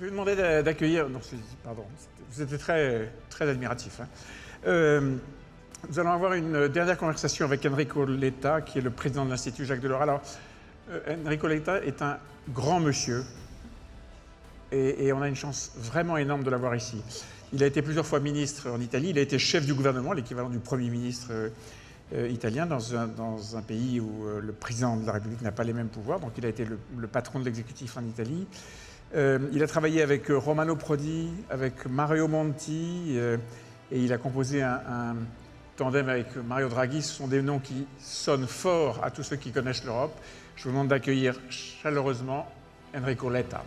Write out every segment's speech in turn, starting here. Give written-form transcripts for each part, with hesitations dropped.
vais vous demander d'accueillir. Non, pardon, vous étiez très, très admiratif. Hein. Nous allons avoir une dernière conversation avec Enrico Letta, qui est le président de l'Institut Jacques Delors. Alors, Enrico Letta est un grand monsieur et on a une chance vraiment énorme de l'avoir ici. Il a été plusieurs fois ministre en Italie, il a été chef du gouvernement, l'équivalent du Premier ministre italien, dans un pays où le président de la République n'a pas les mêmes pouvoirs, donc il a été le patron de l'exécutif en Italie. Il a travaillé avec Romano Prodi, avec Mario Monti, et il a composé un tandem avec Mario Draghi. Ce sont des noms qui sonnent fort à tous ceux qui connaissent l'Europe. Je vous demande d'accueillir chaleureusement Enrico Letta.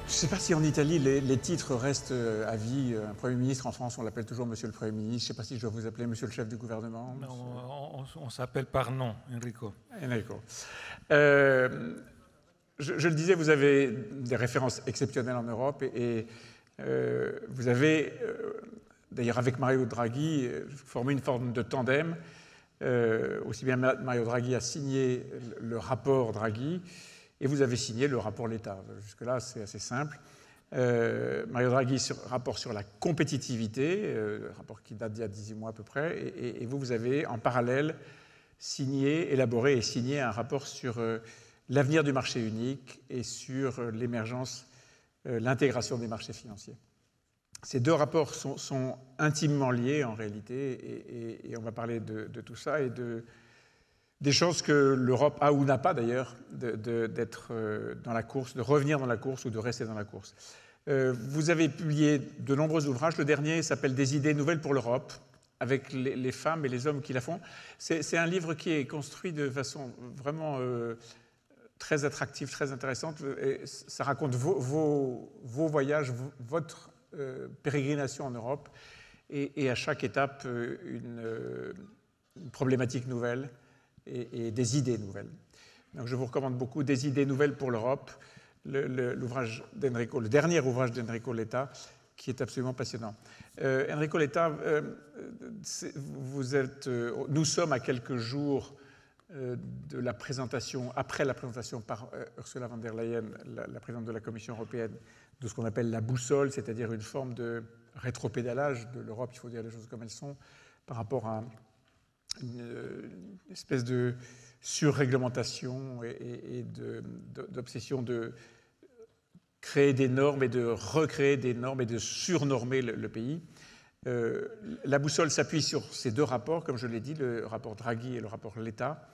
Je ne sais pas si en Italie, les titres restent à vie. Un Premier ministre en France, on l'appelle toujours Monsieur le Premier ministre. Je ne sais pas si je dois vous appeler Monsieur le chef du gouvernement. Non, on s'appelle par nom, Enrico. Enrico. Je le disais, vous avez des références exceptionnelles en Europe et vous avez, d'ailleurs avec Mario Draghi, formé une forme de tandem. Aussi bien Mario Draghi a signé le rapport Draghi, et vous avez signé le rapport Letta. Jusque-là, c'est assez simple. Mario Draghi, rapport sur la compétitivité, rapport qui date d'il y a 18 mois à peu près, et vous avez en parallèle élaboré et signé un rapport sur l'avenir du marché unique et sur l'émergence, l'intégration des marchés financiers. Ces deux rapports sont intimement liés en réalité, et on va parler de tout ça et des chances que l'Europe a ou n'a pas d'ailleurs d'être dans la course, de revenir dans la course ou de rester dans la course. Vous avez publié de nombreux ouvrages. Le dernier s'appelle « Des idées nouvelles pour l'Europe », avec les femmes et les hommes qui la font. C'est un livre qui est construit de façon vraiment très attractive, très intéressante. Et ça raconte vos voyages, votre pérégrination en Europe, et à chaque étape une problématique nouvelle. Et des idées nouvelles. Donc je vous recommande beaucoup Des idées nouvelles pour l'Europe, l'ouvrage d'Enrico, le dernier ouvrage d'Enrico Letta, qui est absolument passionnant. Enrico Letta, nous sommes à quelques jours de la présentation, après la présentation par Ursula von der Leyen, la présidente de la Commission européenne, de ce qu'on appelle la boussole, c'est-à-dire une forme de rétropédalage de l'Europe, il faut dire les choses comme elles sont, par rapport à une espèce de surréglementation et d'obsession de créer des normes et de recréer des normes et de surnormer le pays. La boussole s'appuie sur ces deux rapports, comme je l'ai dit, le rapport Draghi et le rapport Letta.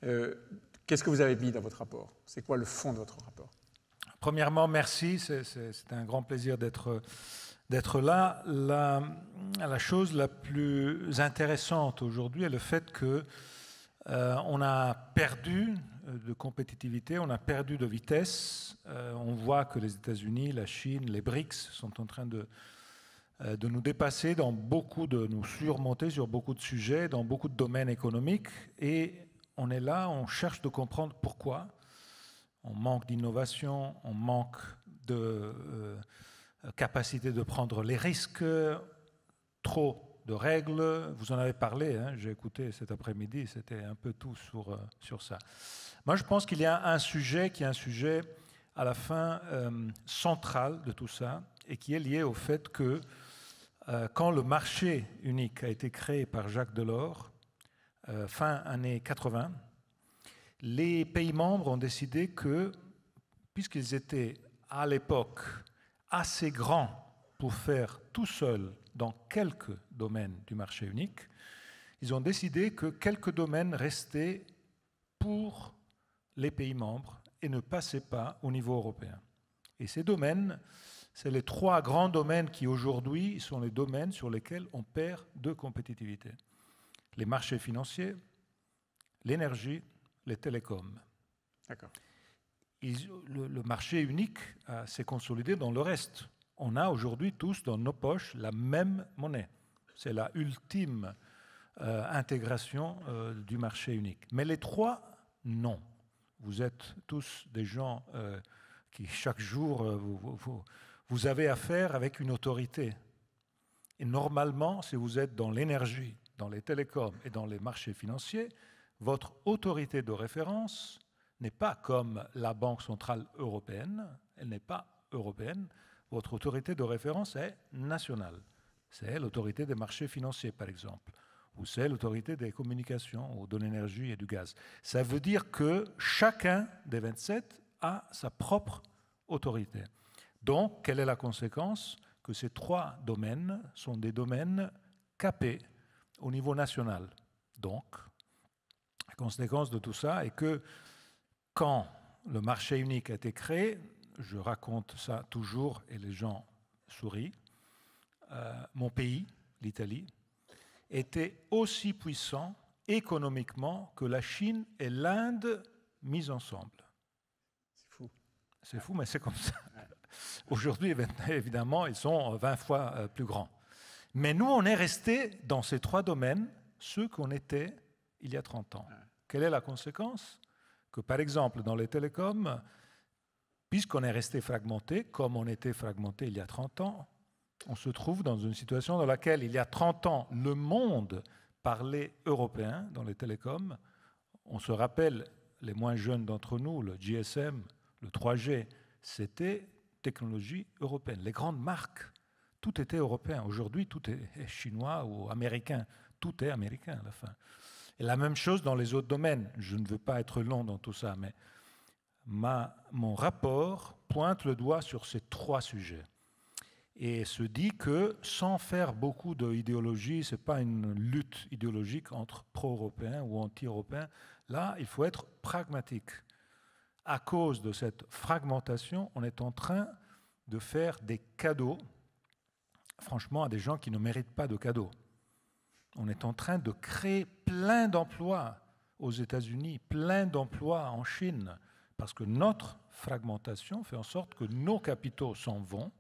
Qu'est-ce que vous avez mis dans votre rapport? C'est quoi le fond de votre rapport? Premièrement, merci. C'est un grand plaisir d'être là. La chose la plus intéressante aujourd'hui est le fait que on a perdu de compétitivité, on a perdu de vitesse. On voit que les États-Unis, la Chine, les BRICS sont en train de nous dépasser de nous surmonter sur beaucoup de sujets, dans beaucoup de domaines économiques. Et on est là, on cherche de comprendre pourquoi. On manque d'innovation, on manque de capacité de prendre les risques, trop de règles. Vous en avez parlé, hein, j'ai écouté cet après-midi, c'était un peu tout sur ça. Moi, je pense qu'il y a un sujet qui est un sujet à la fin central de tout ça et qui est lié au fait que quand le marché unique a été créé par Jacques Delors, fin années 80, les pays membres ont décidé que, puisqu'ils étaient à l'époque assez grands pour faire tout seuls dans quelques domaines du marché unique, ils ont décidé que quelques domaines restaient pour les pays membres et ne passaient pas au niveau européen. Et ces domaines, c'est les trois grands domaines qui aujourd'hui sont les domaines sur lesquels on perd de compétitivité. Les marchés financiers, l'énergie, les télécoms. D'accord. Le marché unique s'est consolidé dans le reste. On a aujourd'hui tous dans nos poches la même monnaie. C'est la ultime intégration du marché unique. Mais les trois, non. Vous êtes tous des gens qui, chaque jour, vous avez affaire avec une autorité. Et normalement, si vous êtes dans l'énergie, dans les télécoms et dans les marchés financiers, votre autorité de référence n'est pas comme la Banque centrale européenne, elle n'est pas européenne, votre autorité de référence est nationale. C'est l'autorité des marchés financiers, par exemple, ou c'est l'autorité des communications, ou de l'énergie et du gaz. Ça veut dire que chacun des 27 a sa propre autorité. Donc, quelle est la conséquence? Que ces trois domaines sont des domaines capés au niveau national. Donc, la conséquence de tout ça est que quand le marché unique a été créé, je raconte ça toujours et les gens sourient, mon pays, l'Italie, était aussi puissant économiquement que la Chine et l'Inde mises ensemble. C'est fou. C'est fou, mais c'est comme ça. Aujourd'hui, évidemment, ils sont 20 fois plus grands. Mais nous, on est restés dans ces trois domaines, ceux qu'on était il y a 30 ans. Quelle est la conséquence? Que, par exemple, dans les télécoms, puisqu'on est resté fragmenté, comme on était fragmenté il y a 30 ans, on se trouve dans une situation dans laquelle, il y a 30 ans, le monde parlait européen dans les télécoms. On se rappelle, les moins jeunes d'entre nous, le GSM, le 3G, c'était technologie européenne. Les grandes marques, tout était européen. Aujourd'hui, tout est chinois ou américain. Tout est américain à la fin. Et la même chose dans les autres domaines. Je ne veux pas être long dans tout ça, mais mon rapport pointe le doigt sur ces trois sujets et se dit que sans faire beaucoup d'idéologie, ce n'est pas une lutte idéologique entre pro-européens ou anti-européens. Là, il faut être pragmatique. À cause de cette fragmentation, on est en train de faire des cadeaux, franchement, à des gens qui ne méritent pas de cadeaux. On est en train de créer plein d'emplois aux États-Unis, plein d'emplois en Chine, parce que notre fragmentation fait en sorte que nos capitaux s'en vont,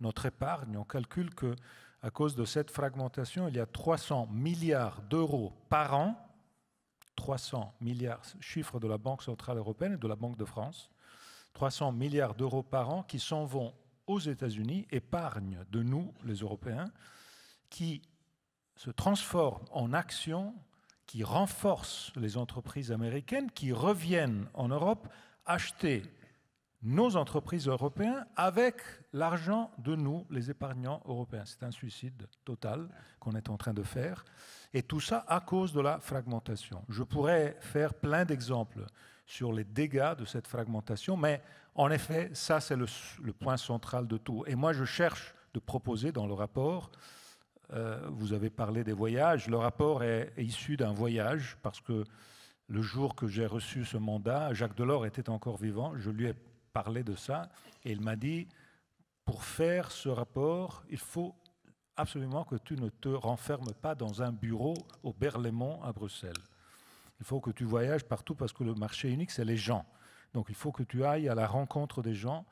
notre épargne, on calcule qu'à cause de cette fragmentation, il y a 300 milliards d'euros par an, 300 milliards, chiffre de la Banque centrale européenne et de la Banque de France, 300 milliards d'euros par an qui s'en vont aux États-Unis, épargne de nous, les Européens, qui se transforment en actions qui renforcent les entreprises américaines, qui reviennent en Europe acheter nos entreprises européennes avec l'argent de nous, les épargnants européens. C'est un suicide total qu'on est en train de faire. Et tout ça à cause de la fragmentation. Je pourrais faire plein d'exemples sur les dégâts de cette fragmentation, mais en effet, ça c'est le point central de tout. Et moi je cherche de proposer dans le rapport, vous avez parlé des voyages, le rapport est issu d'un voyage, parce que le jour que j'ai reçu ce mandat, Jacques Delors était encore vivant, je lui ai parlé de ça, et il m'a dit, pour faire ce rapport, il faut absolument que tu ne te renfermes pas dans un bureau au Berlaymont à Bruxelles. Il faut que tu voyages partout parce que le marché unique, c'est les gens. Donc il faut que tu ailles à la rencontre des gens.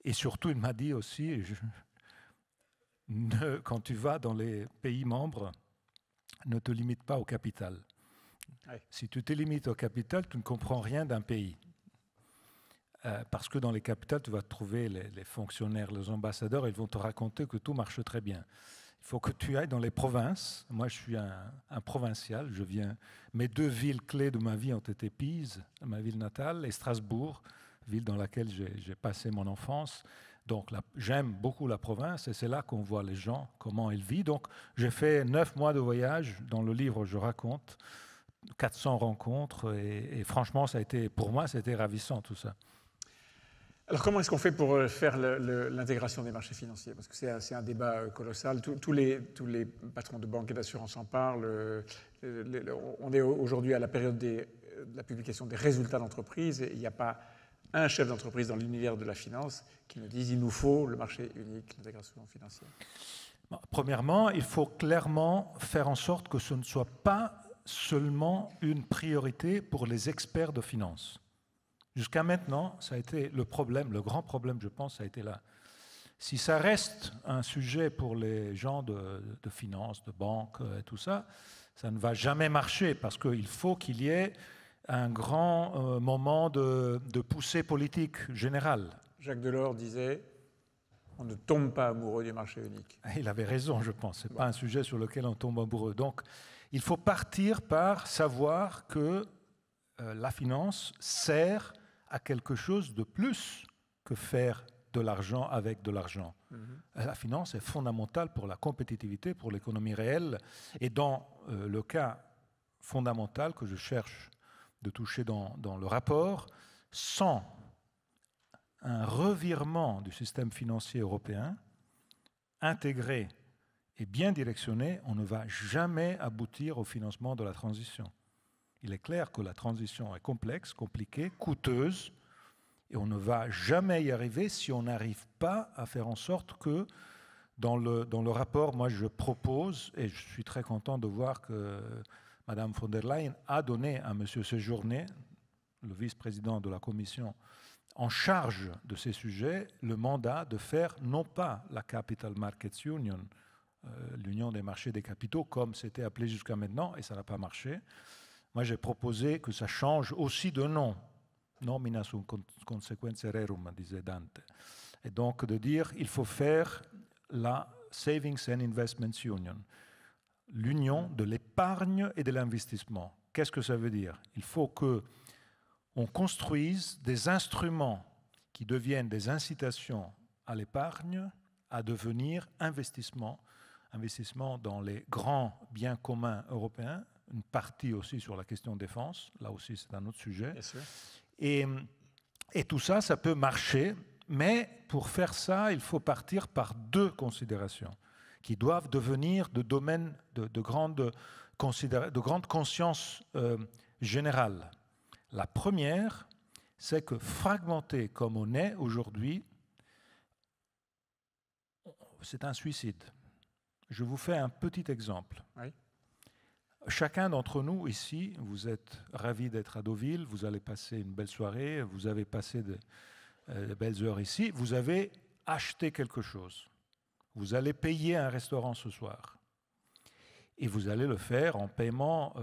Et surtout, il m'a dit aussi, quand tu vas dans les pays membres, ne te limite pas au capital. Ouais. Si tu te limites au capital, tu ne comprends rien d'un pays. Parce que dans les capitales, tu vas trouver les fonctionnaires, les ambassadeurs, ils vont te raconter que tout marche très bien. Il faut que tu ailles dans les provinces. Moi, je suis un provincial. Mes deux villes clés de ma vie ont été Pise, ma ville natale, et Strasbourg, ville dans laquelle j'ai passé mon enfance. Donc, j'aime beaucoup la province, et c'est là qu'on voit les gens, comment ils vivent. Donc, j'ai fait 9 mois de voyage. Dans le livre, je raconte 400 rencontres, et franchement, pour moi, c'était ravissant tout ça. Alors comment est-ce qu'on fait pour faire l'intégration des marchés financiers? Parce que c'est un débat colossal. Tous les patrons de banques et d'assurance en parlent. On est aujourd'hui à la période de la publication des résultats d'entreprise et il n'y a pas un chef d'entreprise dans l'univers de la finance qui nous dise il nous faut le marché unique, l'intégration financière. Premièrement, il faut clairement faire en sorte que ce ne soit pas seulement une priorité pour les experts de finance. Jusqu'à maintenant, ça a été le grand problème, je pense, ça a été là. Si ça reste un sujet pour les gens de finance, de banque et tout ça, ça ne va jamais marcher parce qu'il faut qu'il y ait un grand moment de poussée politique générale. Jacques Delors disait « On ne tombe pas amoureux du marché unique ». Il avait raison, je pense. Ce n'est pas un sujet sur lequel on tombe amoureux. Donc, il faut partir par savoir que la finance sert à quelque chose de plus que faire de l'argent avec de l'argent. La finance est fondamentale pour la compétitivité, pour l'économie réelle. Et dans le cas fondamental que je cherche de toucher dans le rapport, sans un revirement du système financier européen, intégré et bien directionné, on ne va jamais aboutir au financement de la transition. Il est clair que la transition est complexe, compliquée, coûteuse, et on ne va jamais y arriver si on n'arrive pas à faire en sorte que, dans le rapport, moi je propose, et je suis très content de voir que Mme von der Leyen a donné à M. Séjourné, le vice-président de la Commission, en charge de ces sujets, le mandat de faire non pas la Capital Markets Union, l'union des marchés des capitaux, comme c'était appelé jusqu'à maintenant, et ça n'a pas marché. Moi, j'ai proposé que ça change aussi de nom. Nomina sunt consequenze rerum, disait Dante. Et donc de dire il faut faire la Savings and Investments Union, l'union de l'épargne et de l'investissement. Qu'est-ce que ça veut dire? Il faut qu'on construise des instruments qui deviennent des incitations à l'épargne, à devenir investissement dans les grands biens communs européens, une partie aussi sur la question de défense, là aussi c'est un autre sujet. Bien sûr. Et tout ça, ça peut marcher, mais pour faire ça, il faut partir par deux considérations qui doivent devenir de domaines de grande conscience générale. La première, c'est que fragmenté comme on est aujourd'hui, c'est un suicide. Je vous fais un petit exemple. Oui. Chacun d'entre nous ici, vous êtes ravis d'être à Deauville, vous allez passer une belle soirée, vous avez passé de belles heures ici, vous avez acheté quelque chose. Vous allez payer un restaurant ce soir. Et vous allez le faire en paiement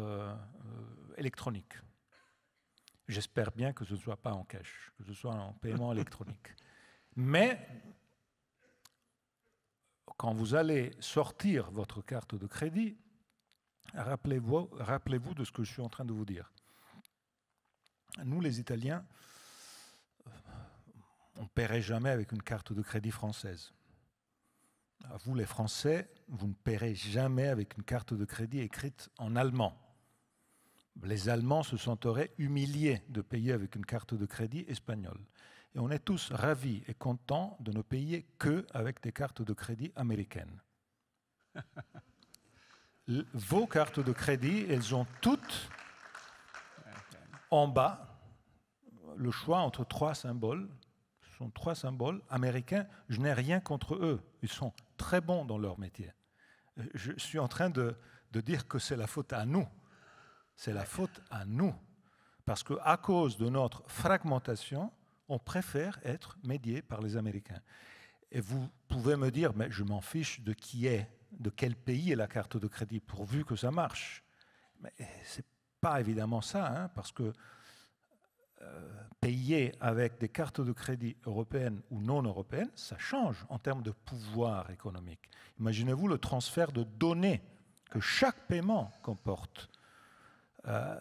électronique. J'espère bien que ce ne soit pas en cash, que ce soit en paiement électronique. Mais quand vous allez sortir votre carte de crédit, rappelez-vous de ce que je suis en train de vous dire. Nous, les Italiens, on ne paierait jamais avec une carte de crédit française. Vous, les Français, vous ne paierez jamais avec une carte de crédit écrite en allemand. Les Allemands se sentiraient humiliés de payer avec une carte de crédit espagnole. Et on est tous ravis et contents de ne payer qu'avec des cartes de crédit américaines. Vos cartes de crédit, elles ont toutes en bas le choix entre trois symboles. Ce sont trois symboles américains. Je n'ai rien contre eux. Ils sont très bons dans leur métier. Je suis en train de dire que c'est la faute à nous. C'est la faute à nous. Parce qu'à cause de notre fragmentation, on préfère être médié par les Américains. Et vous pouvez me dire, mais je m'en fiche de quel pays est la carte de crédit, pourvu que ça marche. Mais ce n'est pas évidemment ça, hein, parce que payer avec des cartes de crédit européennes ou non européennes, ça change en termes de pouvoir économique. Imaginez-vous le transfert de données que chaque paiement comporte.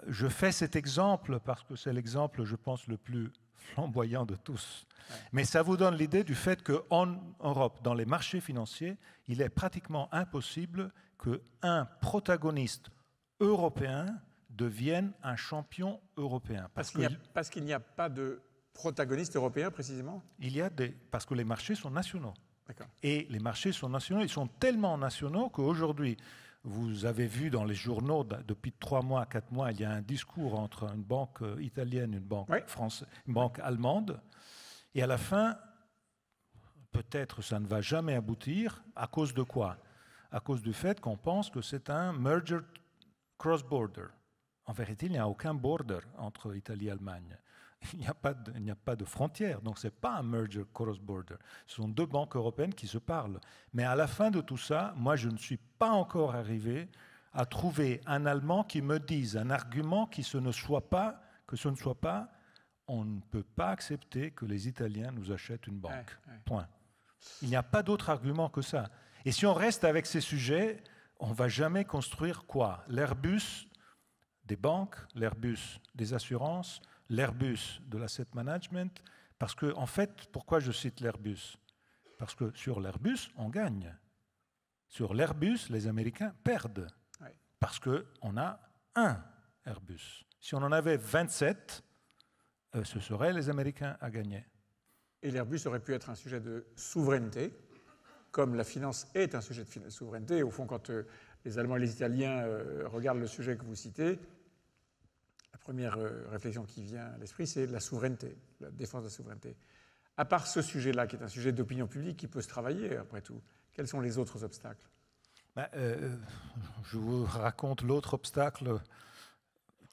Je fais cet exemple parce que c'est l'exemple, je pense, le plus flamboyant de tous. Ouais. Mais ça vous donne l'idée du fait qu'en Europe, dans les marchés financiers, il est pratiquement impossible qu'un protagoniste européen devienne un champion européen. Parce qu'il n'y a pas de protagoniste européen, précisément? Parce que les marchés sont nationaux. D'accord. Et les marchés sont nationaux, ils sont tellement nationaux qu'aujourd'hui, vous avez vu dans les journaux, depuis 3 mois, 4 mois, il y a un discours entre une banque italienne, une banque française, une banque allemande. Et à la fin, peut-être ça ne va jamais aboutir. À cause de quoi? À cause du fait qu'on pense que c'est un merger cross-border. En vérité, il n'y a aucun border entre Italie et Allemagne. Il n'y a pas de frontière, donc ce n'est pas un merger cross-border. Ce sont deux banques européennes qui se parlent. Mais à la fin de tout ça, moi, je ne suis pas encore arrivé à trouver un Allemand qui me dise un argument qui ne soit pas que ce ne soit pas on ne peut pas accepter que les Italiens nous achètent une banque. Point. Il n'y a pas d'autre argument que ça. Et si on reste avec ces sujets, on ne va jamais construire quoi? L'Airbus des banques, l'Airbus des assurances, l'Airbus de l'asset management. Parce que, en fait, pourquoi je cite l'Airbus? Parce que sur l'Airbus, on gagne. Sur l'Airbus, les Américains perdent. Parce qu'on a un Airbus. Si on en avait 27, ce seraient les Américains à gagner. Et l'Airbus aurait pu être un sujet de souveraineté, comme la finance est un sujet de souveraineté. Au fond, quand les Allemands et les Italiens regardent le sujet que vous citez, la première réflexion qui vient à l'esprit, c'est la souveraineté, la défense de la souveraineté. À part ce sujet-là, qui est un sujet d'opinion publique qui peut se travailler, après tout, quels sont les autres obstacles? Je vous raconte l'autre obstacle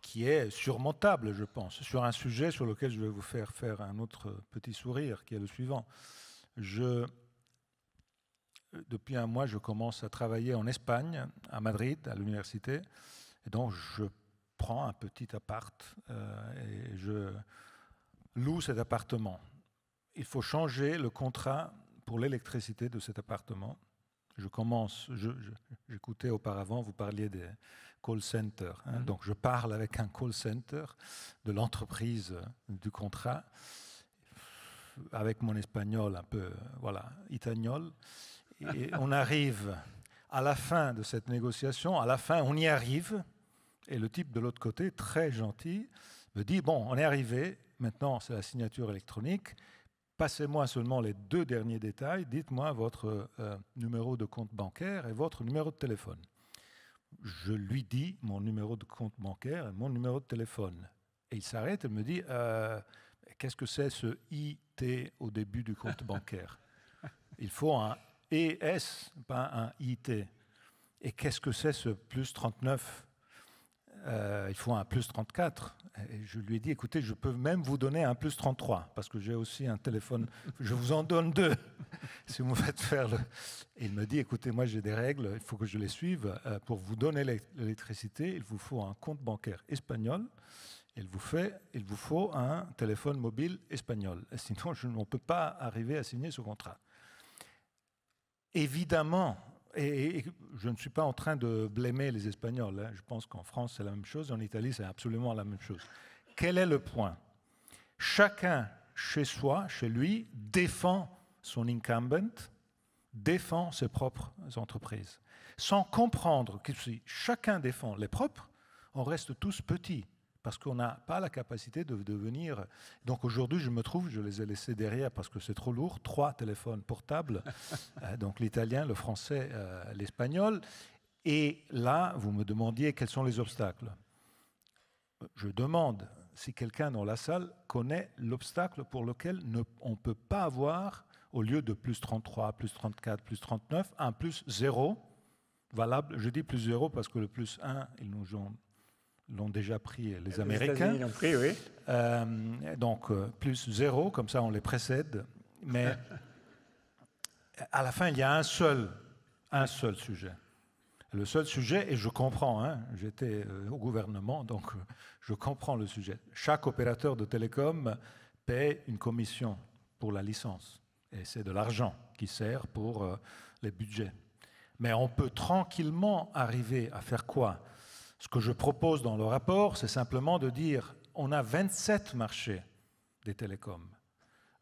qui est surmontable, je pense, sur un sujet sur lequel je vais vous faire un autre petit sourire, qui est le suivant. Depuis un mois, je commence à travailler en Espagne, à Madrid, à l'université, et donc je prends un petit appart et je loue cet appartement. Il faut changer le contrat pour l'électricité de cet appartement. J'écoutais auparavant, vous parliez des call centers. Donc je parle avec un call center de l'entreprise du contrat, avec mon espagnol un peu, itagnol. Et on arrive à la fin de cette négociation, on y arrive, et le type de l'autre côté, très gentil, me dit, bon, on est arrivé, maintenant c'est la signature électronique, passez-moi seulement les 2 derniers détails, dites-moi votre numéro de compte bancaire et votre numéro de téléphone. Je lui dis mon numéro de compte bancaire et mon numéro de téléphone. Et il s'arrête et me dit, qu'est-ce que c'est ce IT au début du compte bancaire? Il faut un ES, pas un IT. Et qu'est-ce que c'est ce plus 39? Il faut un plus 34. Et je lui ai dit, écoutez, je peux même vous donner un plus 33, parce que j'ai aussi un téléphone, je vous en donne 2, si vous me faites faire le... Et il me dit, écoutez, moi j'ai des règles, il faut que je les suive. Pour vous donner l'électricité, il vous faut un compte bancaire espagnol, il vous faut un téléphone mobile espagnol. Sinon, on ne peut pas arriver à signer ce contrat. Évidemment, et je ne suis pas en train de blâmer les Espagnols. Je pense qu'en France, c'est la même chose. En Italie, c'est absolument la même chose. Quel est le point? Chacun, chez soi, chez lui, défend son incumbent, défend ses propres entreprises. Sans comprendre que si chacun défend les propres, on reste tous petits. Parce qu'on n'a pas la capacité de devenir... Donc aujourd'hui, je les ai laissés derrière parce que c'est trop lourd, 3 téléphones portables, donc l'italien, le français, l'espagnol. Et là, vous me demandiez quels sont les obstacles. Je demande si quelqu'un dans la salle connaît l'obstacle pour lequel on ne peut pas avoir, au lieu de plus 33, plus 34, plus 39, un plus 0 valable. Je dis plus 0 parce que le plus 1, ils nous l'ont déjà pris les Américains. Les l'ont pris, oui. Donc, plus 0, comme ça on les précède. Mais à la fin, il y a un seul sujet. Le seul sujet, et je comprends, j'étais au gouvernement, donc je comprends le sujet. Chaque opérateur de télécom paie une commission pour la licence. Et c'est de l'argent qui sert pour les budgets. Mais on peut tranquillement arriver à faire quoi? Ce que je propose dans le rapport, c'est simplement de dire on a 27 marchés des télécoms.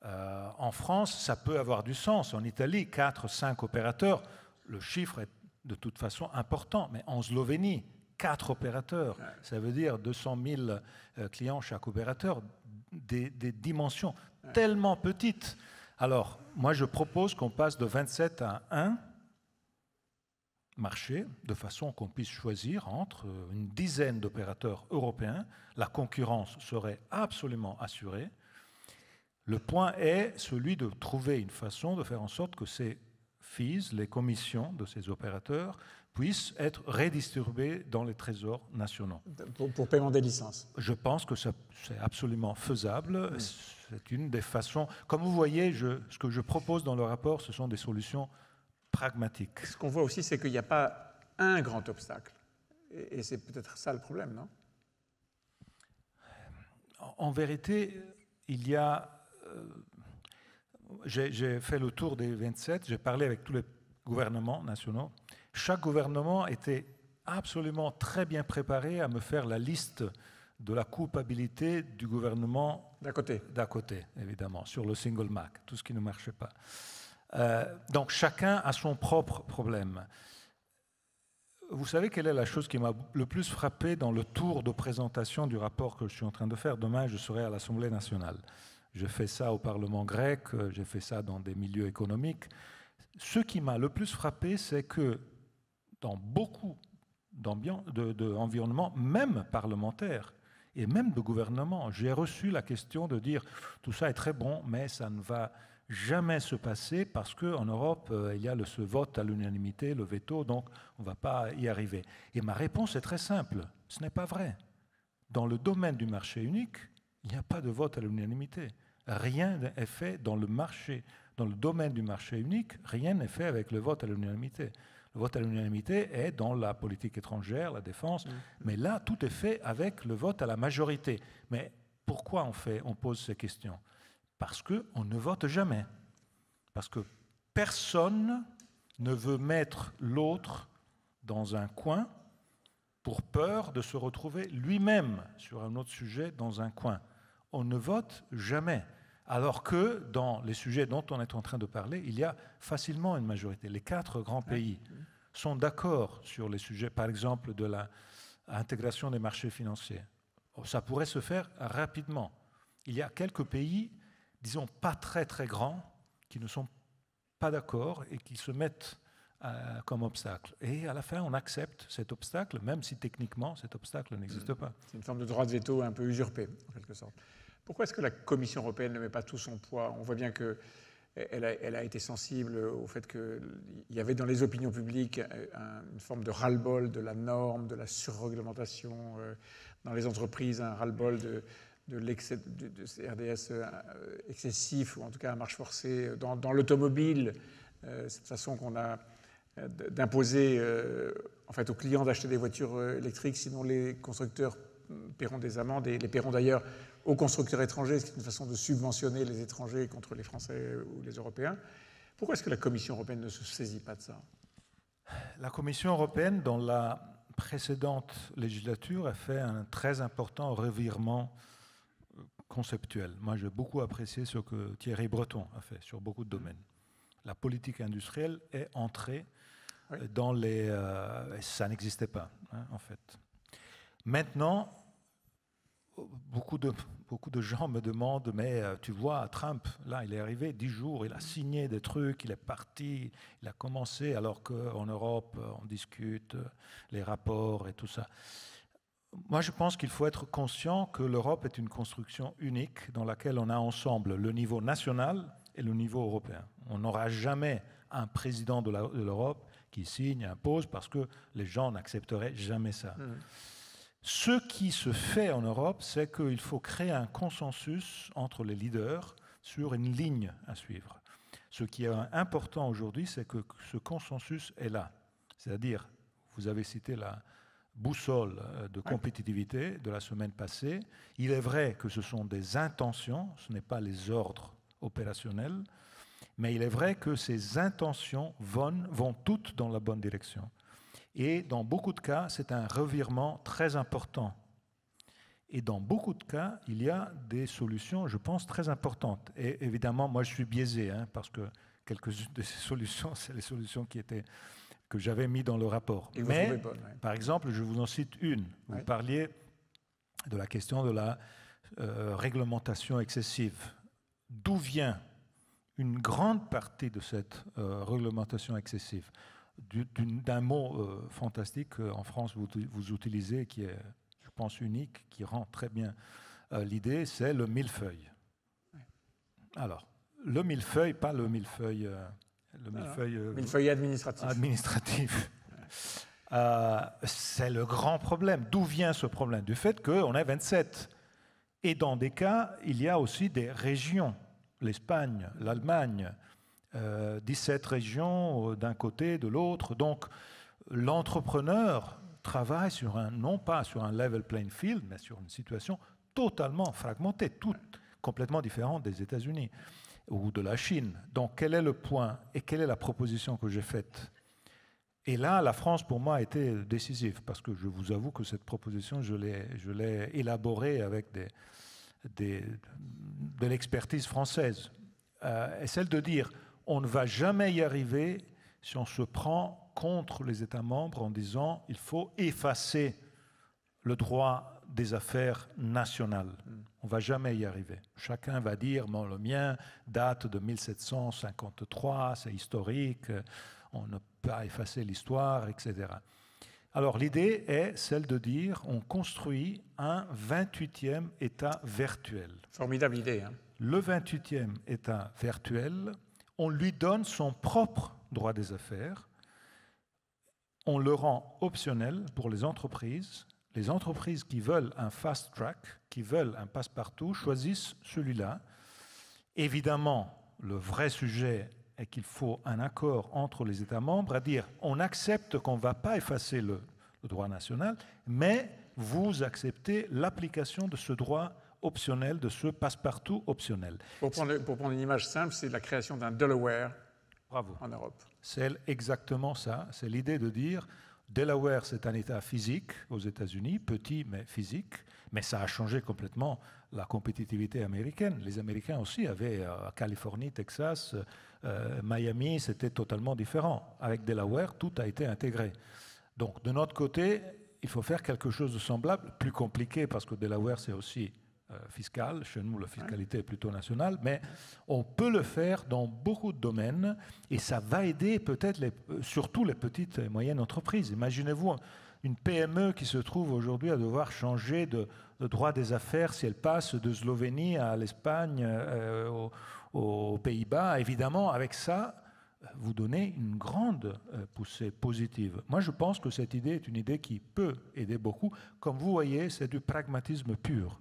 En France, ça peut avoir du sens. En Italie, 4-5 opérateurs. Le chiffre est de toute façon important. Mais en Slovénie, 4 opérateurs. Ça veut dire 200 000 clients chaque opérateur. Des dimensions tellement petites. Alors, moi, je propose qu'on passe de 27 à 1 marché, de façon qu'on puisse choisir entre une dizaine d'opérateurs européens. La concurrence serait absolument assurée. Le point est celui de trouver une façon de faire en sorte que ces fees, les commissions de ces opérateurs, puissent être redistribuées dans les trésors nationaux. Pour paiement des licences. Je pense que c'est absolument faisable. C'est une des façons... Comme vous voyez, ce que je propose dans le rapport, ce sont des solutions pragmatique. Ce qu'on voit aussi, c'est qu'il n'y a pas un grand obstacle. Et c'est peut-être ça le problème, non? En vérité, il y a... j'ai fait le tour des 27, j'ai parlé avec tous les gouvernements nationaux. Chaque gouvernement était absolument très bien préparé à me faire la liste de la culpabilité du gouvernement d'à côté, évidemment, sur le single Mac, tout ce qui ne marchait pas. Donc chacun a son propre problème. Vous savez quelle est la chose qui m'a le plus frappé dans le tour de présentation du rapport que je suis en train de faire? Demain, je serai à l'Assemblée nationale. Je fais ça au Parlement grec, j'ai fait ça dans des milieux économiques. Ce qui m'a le plus frappé, c'est que dans beaucoup d'environnements, même parlementaires et même de gouvernements, j'ai reçu la question de dire tout ça est très bon, mais ça ne va jamais se passer parce qu'en Europe, il y a ce vote à l'unanimité, le veto, donc on ne va pas y arriver. Et ma réponse est très simple, ce n'est pas vrai. Dans le domaine du marché unique, il n'y a pas de vote à l'unanimité. Rien n'est fait dans le marché. Dans le domaine du marché unique, rien n'est fait avec le vote à l'unanimité. Le vote à l'unanimité est dans la politique étrangère, la défense, mais là, tout est fait avec le vote à la majorité. Mais pourquoi on pose ces questions? Parce qu'on ne vote jamais. Parce que personne ne veut mettre l'autre dans un coin pour peur de se retrouver lui-même sur un autre sujet dans un coin. On ne vote jamais. Alors que dans les sujets dont on est en train de parler, il y a facilement une majorité. Les 4 grands pays sont d'accord sur les sujets, par exemple, de l'intégration des marchés financiers. Ça pourrait se faire rapidement. Il y a quelques pays, disons, pas très très grands, qui ne sont pas d'accord et qui se mettent comme obstacle. Et à la fin, on accepte cet obstacle, même si techniquement, cet obstacle n'existe pas. C'est une forme de droit de veto un peu usurpé, en quelque sorte. Pourquoi est-ce que la Commission européenne ne met pas tout son poids? On voit bien qu'elle a été sensible au fait qu'il y avait dans les opinions publiques une forme de ras-le-bol de la norme, de la surréglementation, dans les entreprises, un ras-le-bol de l'excès de RDS excessif, ou en tout cas à marche forcée. Dans l'automobile, cette façon qu'on a d'imposer en fait, aux clients d'acheter des voitures électriques, sinon les constructeurs paieront des amendes, et les paieront d'ailleurs aux constructeurs étrangers, ce qui est une façon de subventionner les étrangers contre les Français ou les Européens. Pourquoi est-ce que la Commission européenne ne se saisit pas de ça? La Commission européenne, dans la précédente législature, a fait un très important revirement conceptuel. Moi, j'ai beaucoup apprécié ce que Thierry Breton a fait sur beaucoup de domaines. La politique industrielle est entrée dans les... ça n'existait pas, en fait. Maintenant, beaucoup de gens me demandent, mais tu vois, Trump, là, il est arrivé 10 jours, il a signé des trucs, il est parti, il a commencé, alors qu'en Europe, on discute les rapports et tout ça. Moi, je pense qu'il faut être conscient que l'Europe est une construction unique dans laquelle on a ensemble le niveau national et le niveau européen. On n'aura jamais un président de l'Europe qui signe, impose, parce que les gens n'accepteraient jamais ça. Ce qui se fait en Europe, c'est qu'il faut créer un consensus entre les leaders sur une ligne à suivre. Ce qui est important aujourd'hui, c'est que ce consensus est là. C'est-à-dire, vous avez cité la boussole de compétitivité de la semaine passée. Il est vrai que ce sont des intentions, ce n'est pas les ordres opérationnels, mais il est vrai que ces intentions vont toutes dans la bonne direction. Et dans beaucoup de cas, c'est un revirement très important. Et dans beaucoup de cas, il y a des solutions, je pense, très importantes. Et évidemment, moi, je suis biaisé, parce que quelques-unes de ces solutions, c'est les solutions que j'avais mises dans le rapport. Mais, par exemple, je vous en cite une. Vous parliez de la question de la réglementation excessive. D'où vient une grande partie de cette réglementation excessive? D'un mot fantastique qu'en France vous utilisez, qui est, je pense, unique, qui rend très bien l'idée, c'est le millefeuille. Alors, le millefeuille, pas le millefeuille... millefeuille administratif. C'est le grand problème. D'où vient ce problème? Du fait qu'on est 27. Et dans des cas, il y a aussi des régions. L'Espagne, l'Allemagne, 17 régions d'un côté, de l'autre. Donc, l'entrepreneur travaille non pas sur un level playing field, mais sur une situation totalement fragmentées, toutes complètement différentes des États-Unis ou de la Chine. Donc, quel est le point et quelle est la proposition que j'ai faite? Et là, la France, pour moi, a été décisive, parce que je vous avoue que cette proposition, je l'ai élaborée avec de l'expertise française. Et celle de dire, on ne va jamais y arriver si on se prend contre les États membres en disant, il faut effacer le droit des affaires nationales. On ne va jamais y arriver. Chacun va dire, bon, le mien date de 1753, c'est historique, on ne peut pas effacer l'histoire, etc. Alors l'idée est celle de dire, on construit un 28e État virtuel. Formidable idée. Hein. Le 28e État virtuel, on lui donne son propre droit des affaires, on le rend optionnel pour les entreprises. Les entreprises qui veulent un fast track, qui veulent un passe-partout, choisissent celui-là. Évidemment, le vrai sujet est qu'il faut un accord entre les États membres, à dire on accepte qu'on ne va pas effacer le droit national, mais vous acceptez l'application de ce droit optionnel, de ce passe-partout optionnel. Pour prendre une image simple, c'est la création d'un Delaware en Europe. C'est exactement ça. C'est l'idée de dire Delaware, c'est un État physique aux États-Unis, petit mais physique, mais ça a changé complètement la compétitivité américaine. Les Américains aussi avaient Californie, Texas, Miami, c'était totalement différent. Avec Delaware, tout a été intégré. Donc, de notre côté, il faut faire quelque chose de semblable, plus compliqué parce que Delaware, c'est aussi fiscal. Chez nous, la fiscalité est plutôt nationale, mais on peut le faire dans beaucoup de domaines et ça va aider peut-être surtout les petites et moyennes entreprises. Imaginez-vous une PME qui se trouve aujourd'hui à devoir changer de droit des affaires si elle passe de Slovénie à l'Espagne, aux Pays-Bas. Évidemment, avec ça, vous donnez une grande poussée positive. Moi, je pense que cette idée est une idée qui peut aider beaucoup. Comme vous voyez, c'est du pragmatisme pur.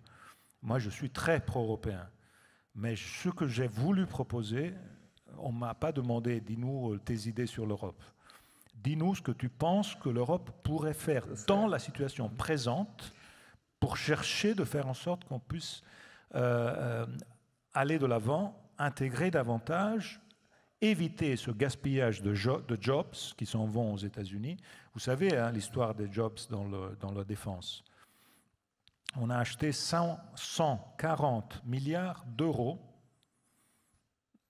Moi, je suis très pro-européen. Mais ce que j'ai voulu proposer, on ne m'a pas demandé, dis-nous tes idées sur l'Europe. Dis-nous ce que tu penses que l'Europe pourrait faire dans la situation présente pour chercher de faire en sorte qu'on puisse aller de l'avant, intégrer davantage, éviter ce gaspillage de jobs qui s'en vont aux États-Unis. Vous savez, hein, l'histoire des jobs dans la défense. On a acheté 140 milliards d'euros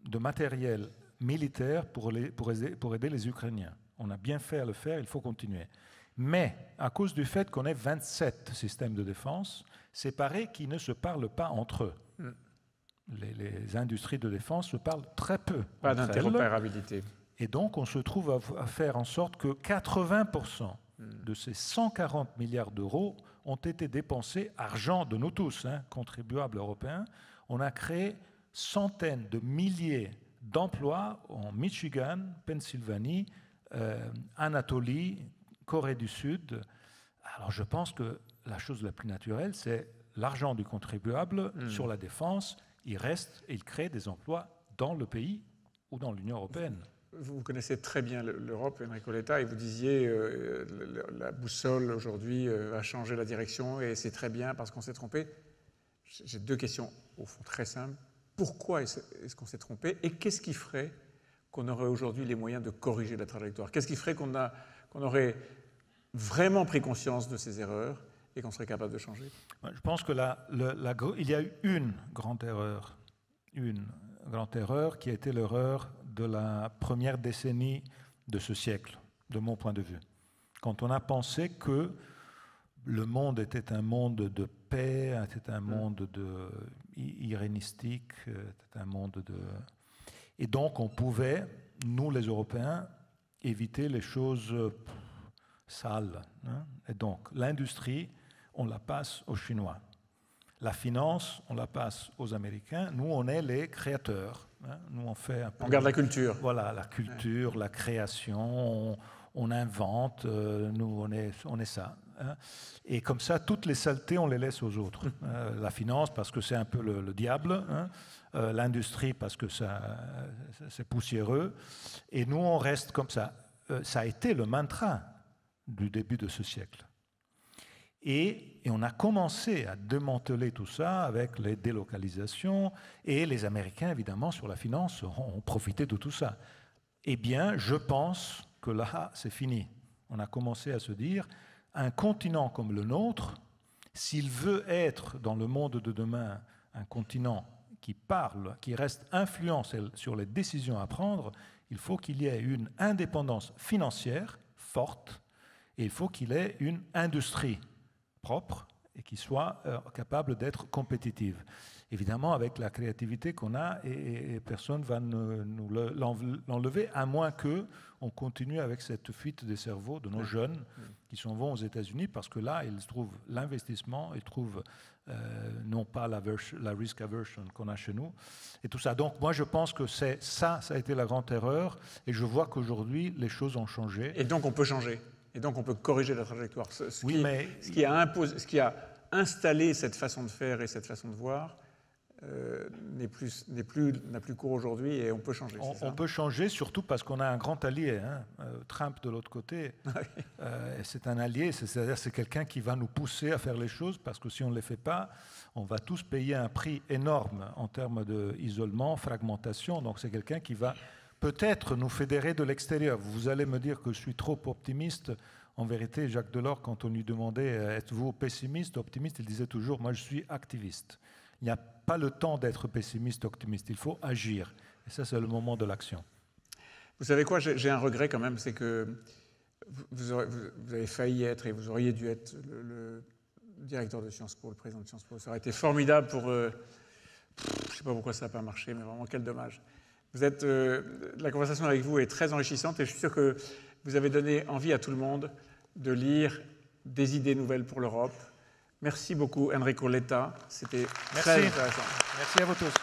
de matériel militaire pour aider les Ukrainiens. On a bien fait à le faire, il faut continuer. Mais à cause du fait qu'on ait 27 systèmes de défense séparés qui ne se parlent pas entre eux. Les industries de défense se parlent très peu. Pas d'interopérabilité. Et donc on se trouve à faire en sorte que 80% de ces 140 milliards d'euros ont été dépensés, argent de nous tous, hein, contribuables européens. On a créé centaines de milliers d'emplois en Michigan, Pennsylvanie, Anatolie, Corée du Sud. Alors je pense que la chose la plus naturelle, c'est l'argent du contribuable sur la défense. Il reste et il crée des emplois dans le pays ou dans l'Union européenne. Vous connaissez très bien l'Europe, Enrico Letta, et vous disiez la boussole aujourd'hui a changé la direction et c'est très bien parce qu'on s'est trompé. J'ai deux questions au fond très simples. Pourquoi est-ce qu'on s'est trompé et qu'est-ce qui ferait qu'on aurait aujourd'hui les moyens de corriger la trajectoire? Qu'est-ce qui ferait qu'on aurait vraiment pris conscience de ces erreurs et qu'on serait capable de changer? Je pense que il y a eu une grande erreur qui a été l'erreur de la première décennie de ce siècle, de mon point de vue. Quand on a pensé que le monde était un monde de paix, était un monde irénistique, était un monde de... Et donc on pouvait, nous les Européens, éviter les choses sales. Hein. Et donc l'industrie, on la passe aux Chinois. La finance, on la passe aux Américains. Nous, on est les créateurs. Hein. Nous, on fait un peu... On garde la culture. Voilà, la culture, la création, on invente, nous, on est ça. Hein. Et comme ça, toutes les saletés, on les laisse aux autres. La finance, parce que c'est un peu le diable. Hein. L'industrie, parce que c'est poussiéreux. Et nous, on reste comme ça. Ça a été le mantra du début de ce siècle. Et on a commencé à démanteler tout ça avec les délocalisations, et les Américains, évidemment, sur la finance, ont profité de tout ça. Eh bien, je pense que là, c'est fini. On a commencé à se dire, un continent comme le nôtre, s'il veut être dans le monde de demain un continent qui parle, qui reste influent sur les décisions à prendre, il faut qu'il y ait une indépendance financière forte et il faut qu'il ait une industrie propre et qui soit capable d'être compétitive. Évidemment, avec la créativité qu'on a, et personne ne va nous l'enlever, à moins qu'on continue avec cette fuite des cerveaux de nos jeunes qui s'en vont aux États-Unis, parce que là, ils trouvent l'investissement, ils trouvent non pas la risk aversion qu'on a chez nous, et tout ça. Donc moi, je pense que ça a été la grande erreur, et je vois qu'aujourd'hui, les choses ont changé. Et donc, on peut changer. Et donc, on peut corriger la trajectoire. Ce qui a installé cette façon de faire et cette façon de voir n'a plus cours aujourd'hui, et on peut changer. On peut changer, surtout parce qu'on a un grand allié, Trump de l'autre côté. C'est un allié, c'est-à-dire c'est quelqu'un qui va nous pousser à faire les choses, parce que si on ne les fait pas, on va tous payer un prix énorme en termes d'isolement, fragmentation. Donc c'est quelqu'un qui va peut-être nous fédérer de l'extérieur. Vous allez me dire que je suis trop optimiste. En vérité, Jacques Delors, quand on lui demandait « Êtes-vous pessimiste, optimiste ?», il disait toujours « Moi, je suis activiste ». Il n'y a pas le temps d'être pessimiste, optimiste. Il faut agir. Et ça, c'est le moment de l'action. Vous savez quoi, j'ai un regret quand même, c'est que vous avez failli être, et vous auriez dû être le directeur de Sciences Po, le président de Sciences Po. Ça aurait été formidable pour... je ne sais pas pourquoi ça n'a pas marché, mais vraiment, quel dommage. La conversation avec vous est très enrichissante, et je suis sûr que vous avez donné envie à tout le monde de lire des idées nouvelles pour l'Europe. Merci beaucoup, Enrico Letta. C'était très intéressant. Merci à vous tous.